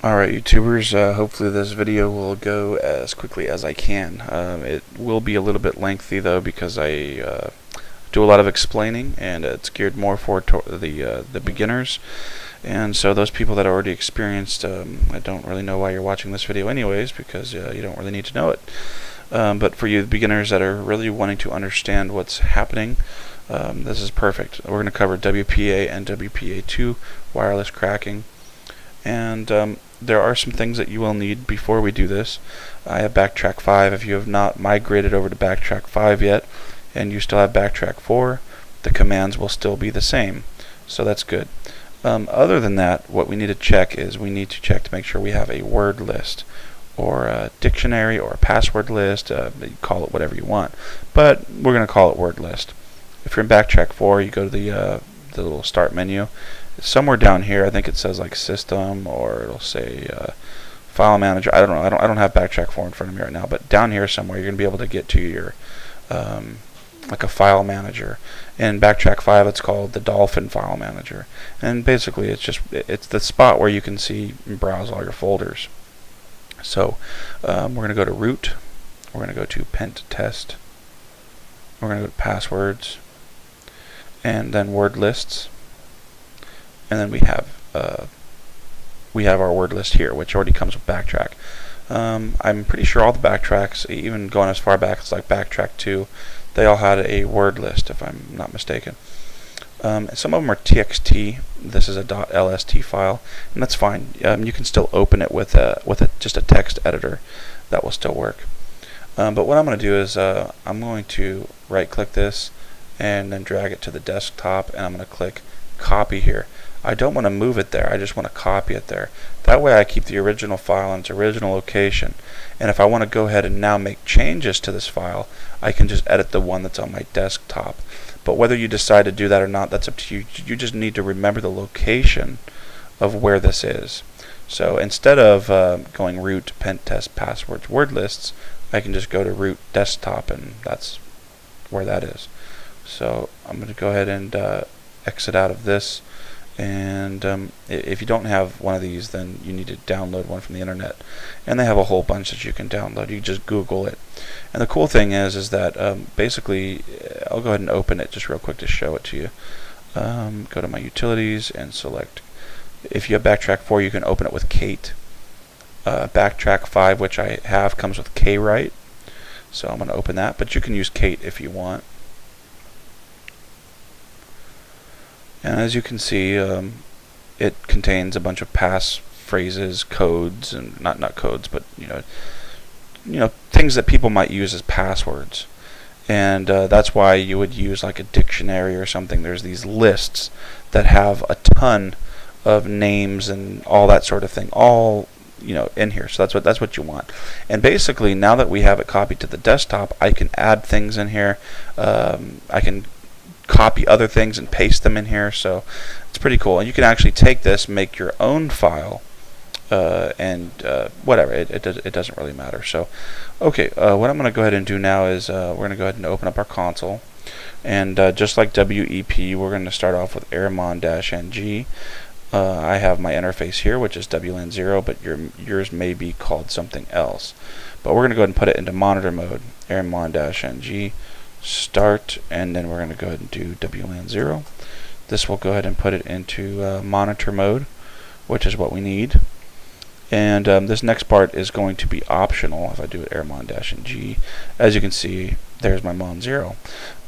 Alright, YouTubers, hopefully this video will go as quickly as I can. It will be a little bit lengthy though, because I do a lot of explaining, and it's geared more for the beginners. And so those people that are already experienced, I don't really know why you're watching this video anyways, because you don't really need to know it. But for you beginners that are really wanting to understand what's happening, this is perfect. We're going to cover WPA and WPA2 wireless cracking. And there are some things that you will need before we do this. I have Backtrack 5. If you have not migrated over to Backtrack 5 yet, and you still have Backtrack 4, the commands will still be the same. So that's good. Other than that, what we need to check is we need to check to make sure we have a word list, or a dictionary, or a password list. You call it whatever you want, but we're going to call it word list. If you're in Backtrack 4, you go to the little start menu. Somewhere down here, I think it says like system, or it'll say file manager. I don't know. I don't have Backtrack 4 in front of me right now, but down here somewhere you're going to be able to get to your like a file manager. In Backtrack 5, it's called the Dolphin File Manager, and basically it's the spot where you can see and browse all your folders. So we're going to go to root. We're going to go to pent test. We're going to go to passwords, and then word lists. And then we have our word list here, which already comes with Backtrack. I'm pretty sure all the Backtracks, even going as far back as like Backtrack 2, they all had a word list, if I'm not mistaken. Some of them are TXT. This is a .lst file, and that's fine. You can still open it with just a text editor. That will still work. But what I'm going to do is I'm going to right-click this and then drag it to the desktop, and I'm going to click copy here. I don't want to move it there, I just want to copy it there. That way I keep the original file in its original location, and if I want to go ahead and now make changes to this file, I can just edit the one that's on my desktop. But whether you decide to do that or not, that's up to you. You just need to remember the location of where this is. So instead of going root, pent test, passwords, word lists, I can just go to root desktop, and that's where that is. So I'm going to go ahead and exit out of this. And if you don't have one of these, then you need to download one from the internet, and they have a whole bunch that you can download. You just Google it, and the cool thing is that basically, I'll go ahead and open it just real quick to show it to you. Go to my utilities and select. If you have Backtrack 4, you can open it with Kate. Backtrack 5, which I have, comes with Kwrite, so I'm going to open that, but you can use Kate if you want. And as you can see, it contains a bunch of pass phrases, codes, and not codes, but you know things that people might use as passwords. And that's why you would use like a dictionary or something. There's these lists that have a ton of names and all that sort of thing, all in here. So that's what you want. And basically, now that we have it copied to the desktop, I can add things in here. I can copy other things and paste them in here, so it's pretty cool. And you can actually take this, make your own file, and whatever, it doesn't really matter. So okay, what I'm going to go ahead and do now is we're going to go ahead and open up our console, and just like WEP, we're going to start off with airmon-ng. I have my interface here, which is WLAN 0, but yours may be called something else. But we're going to go ahead and put it into monitor mode, airmon-ng, start, and then we're going to go ahead and do WLAN 0. This will go ahead and put it into monitor mode, which is what we need. And this next part is going to be optional. If I do it airmon-ng, as you can see, there's my mon 0.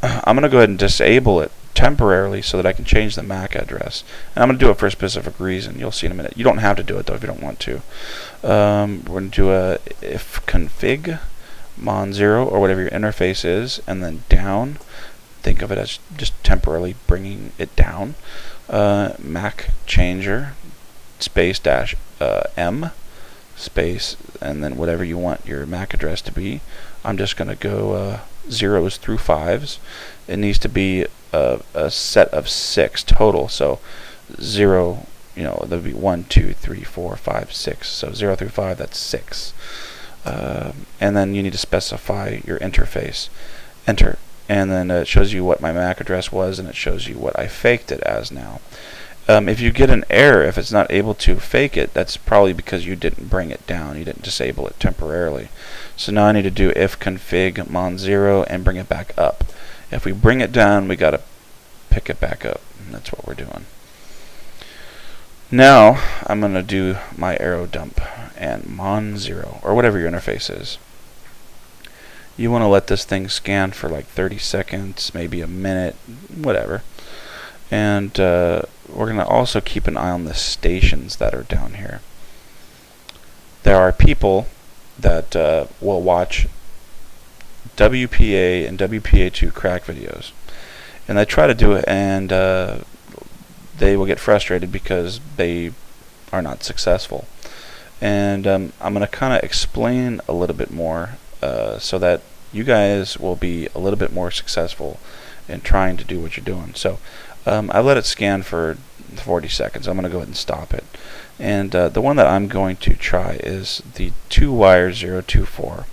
I'm going to go ahead and disable it temporarily so that I can change the MAC address. And I'm going to do it for a specific reason. You'll see in a minute. You don't have to do it though if you don't want to. We're going to do a if config mon 0, or whatever your interface is, and then down. Think of it as just temporarily bringing it down. MAC changer space dash M space, and then whatever you want your MAC address to be. I'm just going to go 0s through 5s. It needs to be a set of 6 total. So 0, there'll be 1, 2, 3, 4, 5, 6. So 0 through 5, that's 6. And then you need to specify your interface. Enter. And then it shows you what my MAC address was, and it shows you what I faked it as now. If you get an error, if it's not able to fake it, that's probably because you didn't bring it down. You didn't disable it temporarily. So now I need to do if config mon 0 and bring it back up. If we bring it down, we got to pick it back up. And that's what we're doing. Now I'm going to do my arrow dump and mon 0 or whatever your interface is. You want to let this thing scan for like 30 seconds, maybe a minute, whatever. And we're going to also keep an eye on the stations that are down here. There are people that will watch WPA and WPA2 crack videos. And they try to do it, and they will get frustrated because they are not successful. And I'm going to kind of explain a little bit more so that you guys will be a little bit more successful in trying to do what you're doing. So I let it scan for 40 seconds. I'm going to go ahead and stop it. And the one that I'm going to try is the 2wire024.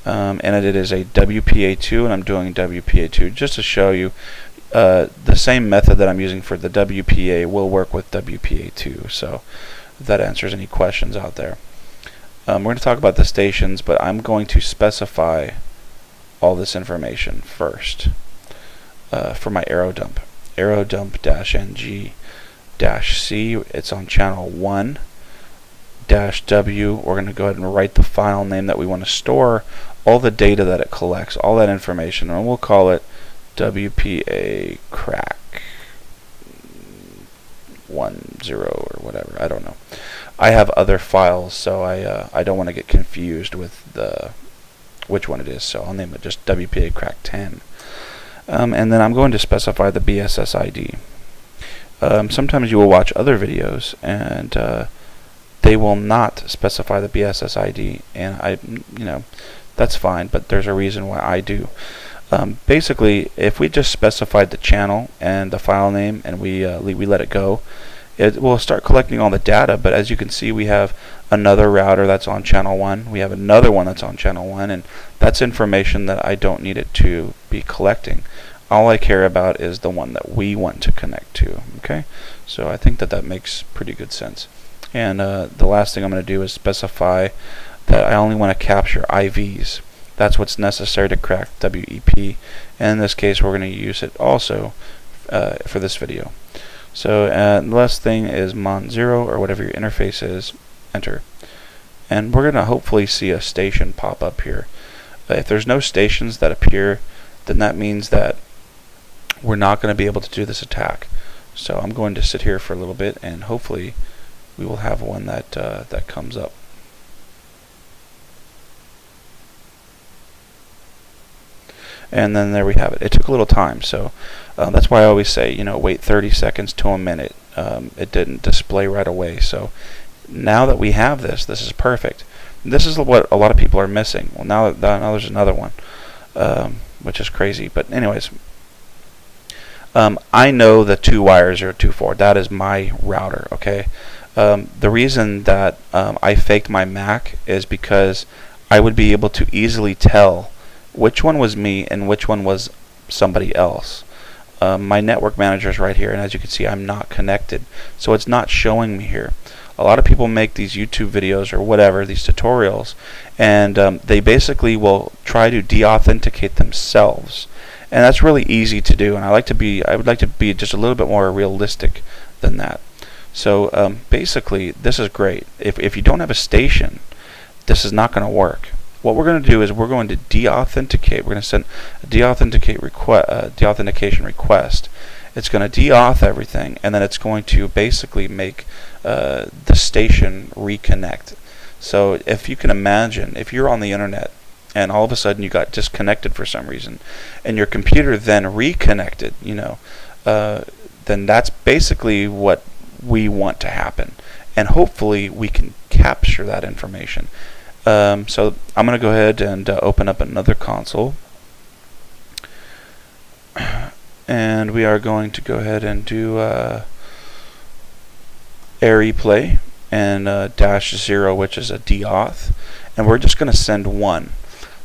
And it is a WPA2, and I'm doing WPA2 just to show you the same method that I'm using for the WPA will work with WPA2. So if that answers any questions out there. We're going to talk about the stations, but I'm going to specify all this information first for my arrow dump. Arrow dump -ng -c, it's on channel 1 -w. We're going to go ahead and write the file name that we want to store all the data that it collects, all that information, and we'll call it WPA crack 10 or whatever. I don't know. I have other files, so I don't want to get confused with which one it is, so I'll name it just WPA crack 10. And then I'm going to specify the BSS ID. Sometimes you will watch other videos and they will not specify the BSS ID, and that's fine, but there's a reason why I do. Basically, if we just specified the channel and the file name and we let it go, it will start collecting all the data. But as you can see, we have another router that's on channel 1. We have another one that's on channel 1, and that's information that I don't need it to be collecting. All I care about is the one that we want to connect to. Okay, so I think that makes pretty good sense. And the last thing I'm going to do is specify that I only want to capture IVs. That's what's necessary to crack WEP. And in this case, we're going to use it also for this video. So the last thing is mon 0 or whatever your interface is. Enter. And we're going to hopefully see a station pop up here. If there's no stations that appear, then that means that we're not going to be able to do this attack. So I'm going to sit here for a little bit, and hopefully we will have one that comes up. And then there we have it. It took a little time, so that's why I always say, wait 30 seconds to a minute. It didn't display right away. So now that we have this is perfect. This is what a lot of people are missing. Well, now there's another one, which is crazy. But anyways, I know the 2wire024. That is my router. Okay. The reason that I faked my MAC is because I would be able to easily tell which one was me and which one was somebody else. My network manager is right here, and as you can see, I'm not connected, so it's not showing me here. A lot of people make these YouTube videos or whatever, these tutorials, and they basically will try to de-authenticate themselves, and that's really easy to do. And I would like to be just a little bit more realistic than that. So basically, this is great. If you don't have a station, this is not going to work. What we're going to do is we're going to de-authenticate. We're going to send a de-authentication request. It's going to de-auth everything, and then it's going to basically make the station reconnect. So if you can imagine, if you're on the internet and all of a sudden you got disconnected for some reason, and your computer then reconnected, then that's basically what we want to happen, and hopefully we can capture that information. So I'm going to go ahead and open up another console, and we are going to go ahead and do air replay and -0, which is a deauth, and we're just going to send one.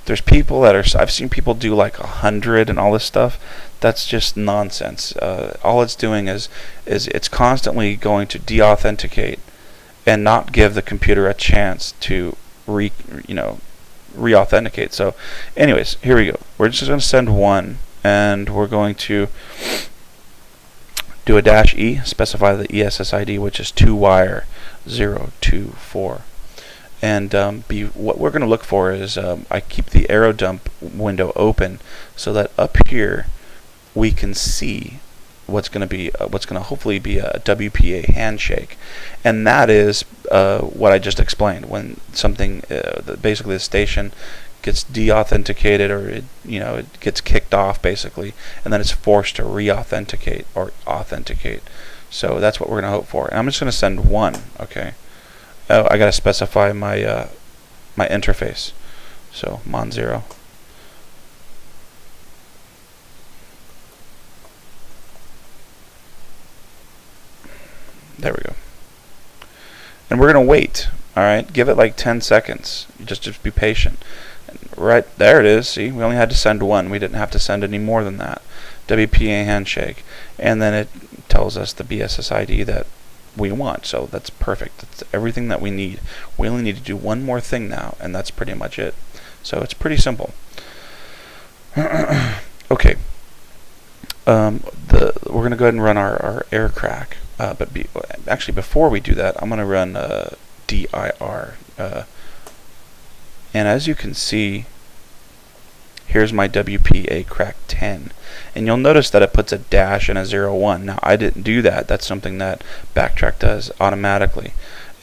There's people that are, I've seen people do like 100 and all this stuff. That's just nonsense. All it's doing is it's constantly going to deauthenticate and not give the computer a chance to re-authenticate. So anyways, here we go. We're just going to send one, and we're going to do a -E, specify the ESSID, which is 2wire 024. And what we're going to look for is I keep the arrow dump window open so that up here we can see what's going to hopefully be a WPA handshake, and that is what I just explained. When something, basically the station gets deauthenticated, or it gets kicked off basically, and then it's forced to re-authenticate or authenticate. So that's what we're going to hope for. And I'm just going to send one. Okay. Oh, I got to specify my my interface. So mon0. There we go. And we're going to wait. All right, give it like 10 seconds. Just be patient. And right there it is. See, we only had to send one. We didn't have to send any more than that. WPA handshake. And then it tells us the BSSID that we want. So that's perfect. That's everything that we need. We only need to do one more thing now, and that's pretty much it. So it's pretty simple. Okay. We're going to go ahead and run our air crack. But actually, before we do that, I'm going to run dir. And as you can see, here's my WPA crack 10. And you'll notice that it puts a dash and a 01. Now, I didn't do that. That's something that Backtrack does automatically.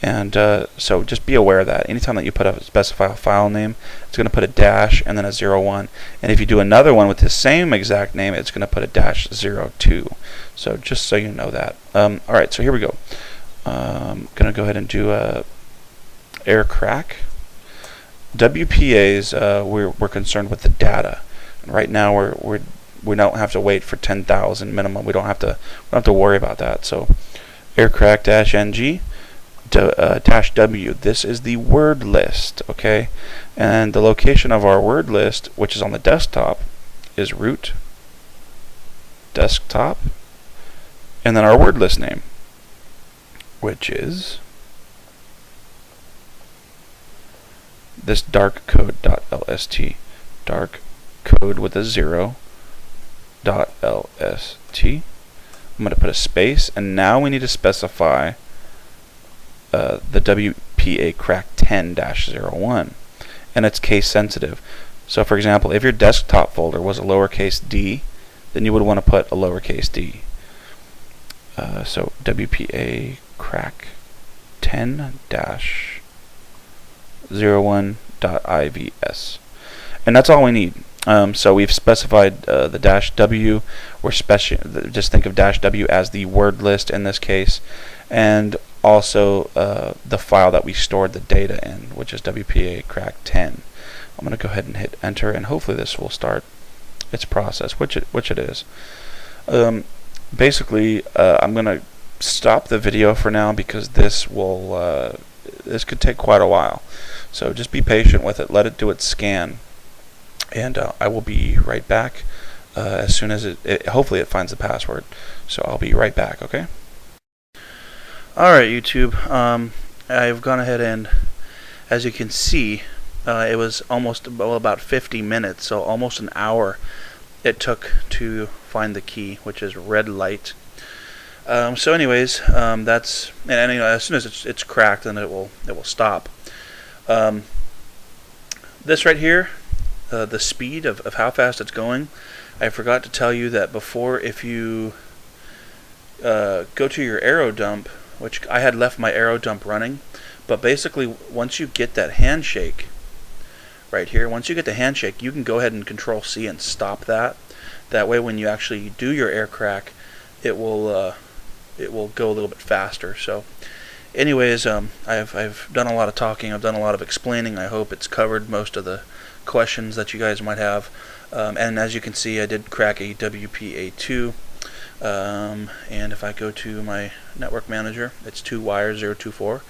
And so just be aware of that. Anytime that you specify a file name, it's going to put a dash and then a 01. And if you do another one with the same exact name, it's going to put a dash 02. So just so you know that. Alright, so here we go. I'm going to go ahead and do air crack. WPAs, we're concerned with the data. And right now we don't have to wait for 10,000 minimum. We don't have to worry about that. So air crack -ng. -W. This is the word list, okay? And the location of our word list, which is on the desktop, is root desktop, and then our word list name, which is this dark code.lst, dark code with a 0.lst. I'm going to put a space, and now we need to specify the WPA crack 10-01, and it's case sensitive. So for example, if your desktop folder was a lowercase d, then you would want to put a lowercase d. So WPA crack 10-01.ivs, and that's all we need. So we've specified the -W. Just think of -W as the word list in this case, and also the file that we stored the data in, which is WPA crack 10. I'm going to go ahead and hit enter, and hopefully this will start its process, which it is. Basically, I'm going to stop the video for now because this could take quite a while. So just be patient with it. Let it do its scan, and I will be right back as soon as hopefully it finds the password. So I'll be right back. Okay. Alright, YouTube, I've gone ahead and, as you can see, it was about 50 minutes, so almost an hour it took to find the key, which is red light. So anyways, that's, and as soon as it's cracked, then it will stop. This right here, the speed of how fast it's going, I forgot to tell you that before. If you go to your arrow dump, which I had left my arrow dump running, but basically once you get that handshake right here, once you get the handshake, you can go ahead and Control C and stop that. That way when you actually do your air crack, it will go a little bit faster. So anyways, I've done a lot of talking, I've done a lot of explaining. I hope it's covered most of the questions that you guys might have. And as you can see, I did crack a WPA2. And if I go to my network manager, it's 2wire 024,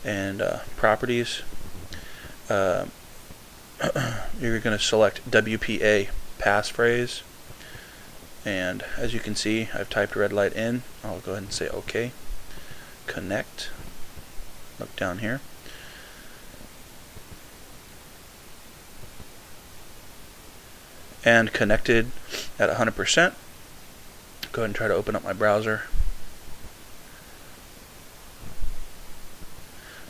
and properties, you're going to select WPA passphrase, and as you can see, I've typed red light in. I'll go ahead and say OK. Connect. Look down here. And connected at 100%. Go ahead and try to open up my browser.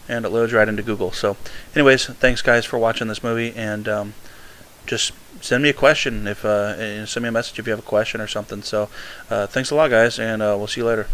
And it loads right into Google. So anyways, thanks guys for watching this movie, and just send me a question if send me a message if you have a question or something. So thanks a lot guys, and we'll see you later.